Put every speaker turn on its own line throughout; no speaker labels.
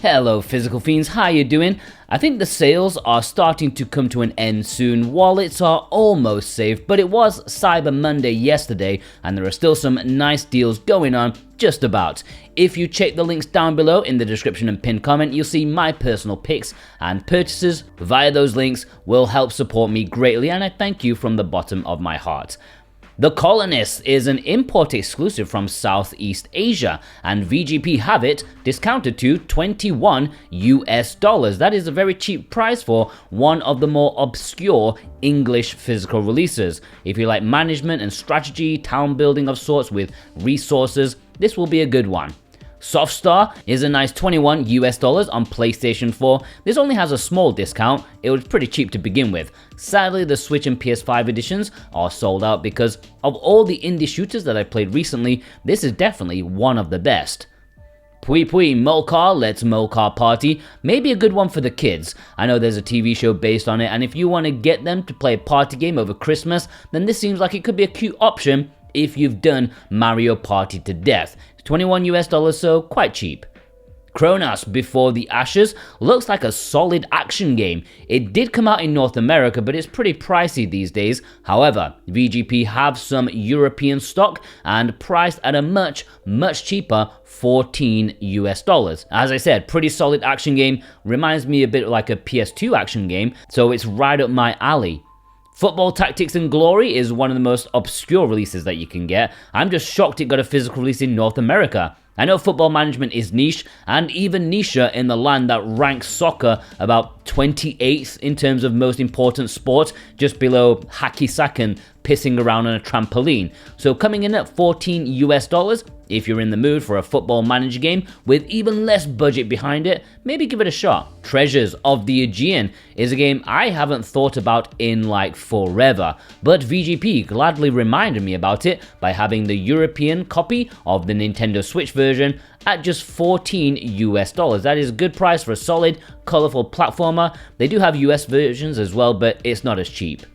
Hello physical fiends, how you doing? I think the sales are starting to come to an end soon. Wallets are almost safe, but it was Cyber Monday yesterday and there are still some nice deals going on just about. If you check the links down below in the description and pinned comment, you'll see my personal picks and purchases via those links will help support me greatly and I thank you from the bottom of my heart. The Colonists is an import exclusive from Southeast Asia, and VGP have it discounted to $21 US. That is a very cheap price for one of the more obscure English physical releases. If you like management and strategy, town building of sorts with resources, this will be a good one. Sophstar is a nice $21 US on PlayStation 4. This only has a small discount, it was pretty cheap to begin with. Sadly, the Switch and PS5 editions are sold out because of all the indie shooters that I played recently, this is definitely one of the best. Pui Pui Molcar, Let's Molcar Party, maybe a good one for the kids. I know there's a TV show based on it, and if you want to get them to play a party game over Christmas, then this seems like it could be a cute option if you've done Mario Party to death. $21 US, so quite cheap. Chronos Before the Ashes looks like a solid action game. It did come out in North America, but it's pretty pricey these days. However, VGP have some European stock and priced at a much cheaper $14 US. As I said, pretty solid action game, reminds me a bit like a PS2 action game, so it's right up my alley. Football Tactics and Glory is one of the most obscure releases that you can get. I'm just shocked it got a physical release in North America. I know football management is niche, and even nicher in the land that ranks soccer about 28th in terms of most important sport, just below hacky sack and pissing around on a trampoline. So coming in at $14 US, if you're in the mood for a football manager game with even less budget behind it, maybe give it a shot. Treasures of the Aegean is a game I haven't thought about in like forever, but VGP gladly reminded me about it by having the European copy of the Nintendo Switch version at just $14 US. That is a good price for a solid, colorful platformer. They do have US versions as well, but it's not as cheap.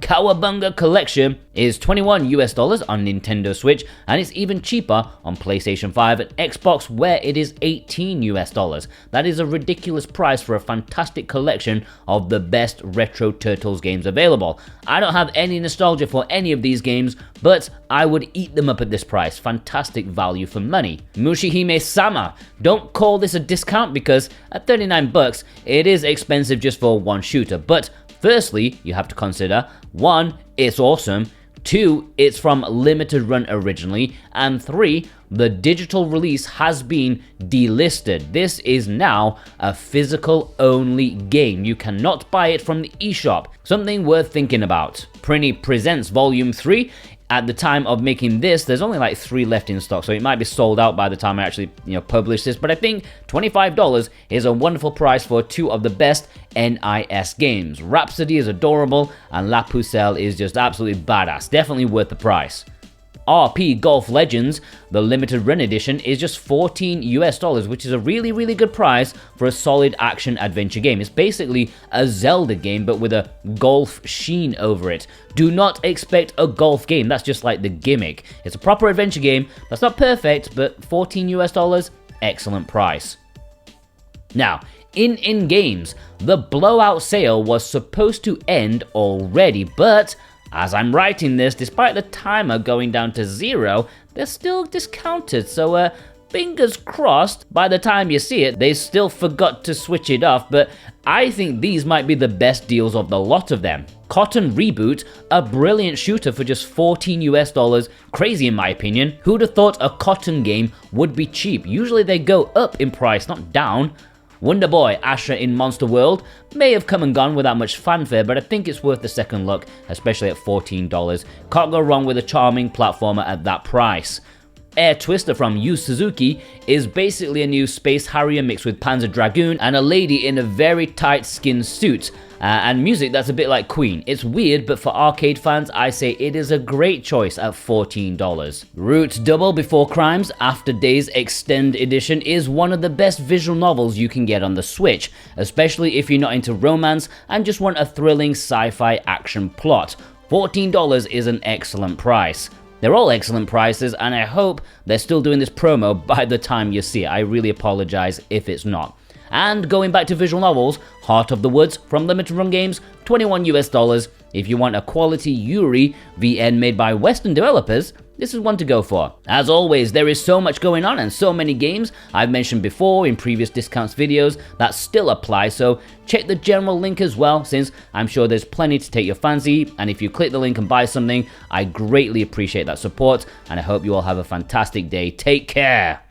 Cowabunga Collection is $21 US on Nintendo Switch, and it's even cheaper on PlayStation 5 and Xbox, where it is $18 US. That is a ridiculous price for a fantastic collection of the best retro Turtles games available. I don't have any nostalgia for any of these games, but I would eat them up at this price. Fantastic value for money. Mushihimesama. Don't call this a discount because at $39 it is expensive just for one shooter, but firstly, you have to consider, 1, it's awesome, 2, it's from limited run originally, and 3, the digital release has been delisted. This is now a physical only game. You cannot buy it from the eShop. Something worth thinking about. Prinny Presents Volume 3. At the time of making this, there's only like 3 left in stock, so it might be sold out by the time I actually, publish this, but I think $25 is a wonderful price for 2 of the best NIS games. Rhapsody is adorable, and La Pucelle is just absolutely badass. Definitely worth the price. RPGolf Legends, the limited run edition, is just $14 US, which is a really good price for a solid action adventure game. It's basically a Zelda game, but with a golf sheen over it. Do not expect a golf game, that's just like the gimmick. It's a proper adventure game, that's not perfect, but $14 US, excellent price. Now, in games, the blowout sale was supposed to end already, but as I'm writing this, despite the timer going down to 0, they're still discounted, so fingers crossed, by the time you see it, they still forgot to switch it off, but I think these might be the best deals of the lot of them. Cotton Reboot, a brilliant shooter for just $14 US, crazy in my opinion. Who'd have thought a Cotton game would be cheap? Usually they go up in price, not down. Wonder Boy Asher in Monster World may have come and gone without much fanfare, but I think it's worth the second look, especially at $14. Can't go wrong with a charming platformer at that price. Air Twister from Yu Suzuki is basically a new Space Harrier mixed with Panzer Dragoon and a lady in a very tight skin suit. And music that's a bit like Queen. It's weird, but for arcade fans, I say it is a great choice at $14. Root Double Before Crimes After Days Extend Edition is one of the best visual novels you can get on the Switch, especially if you're not into romance and just want a thrilling sci-fi action plot. $14 is an excellent price. They're all excellent prices, and I hope they're still doing this promo by the time you see it. I really apologize if it's not. And going back to visual novels, Heart of the Woods from Limited Run Games, $21 US. If you want a quality Yuri VN made by Western developers, this is one to go for. As always, there is so much going on and so many games I've mentioned before in previous discounts videos that still apply, so check the general link as well, since I'm sure there's plenty to take your fancy, and if you click the link and buy something, I greatly appreciate that support, and I hope you all have a fantastic day. Take care!